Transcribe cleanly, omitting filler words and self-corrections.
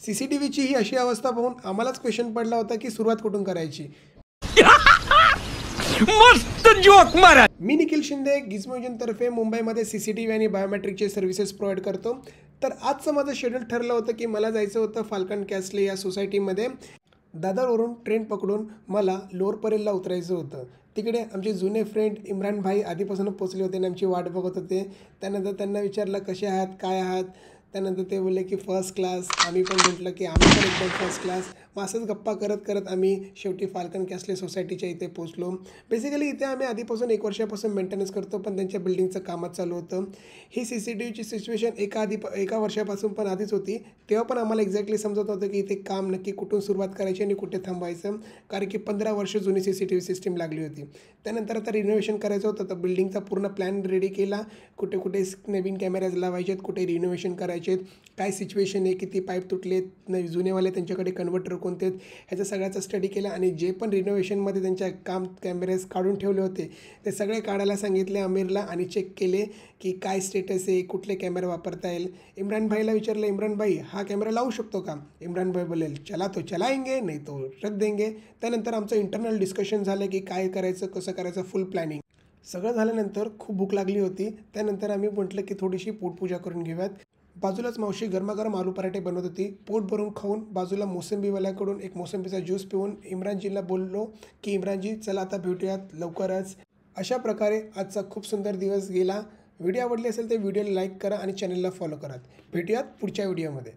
CCTVची ही अशी अवस्था पाहून आम्हालाच क्वेश्चन पडला होता की सुरुवात कुठून करायची. मस्त जोक मारा. मी निखिल शिंदे गिझमोजनतर्फे मुंबईमध्ये CCTV आणि बायोमेट्रिकचे सर्व्हिसेस प्रोव्हाइड करतो. तर आजचं माझं शेड्यूल ठरलं होतं की मला जायचं होतं फाल्कन कॅसले या सोसायटीमध्ये. दादरवरून ट्रेन पकडून मला लोअर परेलला उतरायचं होतं. तिकडे आमचे जुने फ्रेंड इम्रान भाई आधीपासून पोचले होते आणि आमची वाट बघत होते. त्यानंतर त्यांना विचारलं कसे आहात, काय आहात. त्यानंतर ते बोलले की फर्स्ट क्लास. आम्ही पण म्हटलं की आम्ही पण एकदम फर्स्ट क्लास. मग असंच गप्पा करत करत आम्ही शेवटी फाल्कन कॅसले सोसायटीच्या इथे पोचलो. बेसिकली इथे आम्ही आधीपासून 1 वर्षापासून मेंटेनन्स करतो, पण त्यांच्या बिल्डिंगचं कामच चालू होतं. ही CCTVची सिच्युएशन एका वर्षापासून पण आधीच होती. तेव्हा पण आम्हाला एक्झॅक्टली समजत होतं की इथे काम नक्की कुठून सुरुवात करायची आणि कुठे थांबवायचं, कारण की 15 वर्ष जुनी CCTV सिस्टीम लागली होती. त्यानंतर आता रिनोव्हेशन करायचं होतं, तर बिल्डिंगचा पूर्ण प्लॅन रेडी केला. कुठे कुठे नवीन कॅमेराज लावायचे आहेत, कुठे रिनोव्हेशन करायचे आहेत, काय सिच्युएशन आहे, किती पाईप तुटलेत, जुनेवाले त्यांच्याकडे कन्व्हर्टर कोणते आहेत, ह्याचा सगळ्याचा स्टडी केला. आणि जे पण रिनोव्हेशनमध्ये त्यांच्या कॅमेरेज काढून ठेवले होते ते सगळे काढायला सांगितले आमिरला आणि चेक केले की काय स्टेटस आहे, कुठले कॅमेरा वापरता येईल. इम्रान भाईला विचारलं, इम्रान भाई हा कॅमेरा लावू शकतो का. इम्रान भाई बोलेल चला तो चलाएंगे नाही तो रख देंगे. त्यानंतर आमचं इंटरनल डिस्कशन झालं की काय करायचं, कसं करायचं, फुल प्लॅनिंग सगळं झाल्यानंतर खूप भूक लागली होती. त्यानंतर आम्ही म्हटलं की थोडीशी पोटपूजा करून घेऊयात. बाजूलाच मावशी गरमागरम आलू पराठे बनवत होती. पोट भरून खाऊन बाजूला मोसंबीवाल्याकडून एक मोसंबीचा ज्यूस पिऊन इम्रानजीला बोललो की इम्रानजी चला आता भेटूयात लवकरच. अशा प्रकारे आजचा खूप सुंदर दिवस गेला. व्हिडिओ आवडली असेल तर व्हिडिओला लाईक करा आणि चॅनलला फॉलो करा. भेटूयात पुढच्या व्हिडिओमध्ये.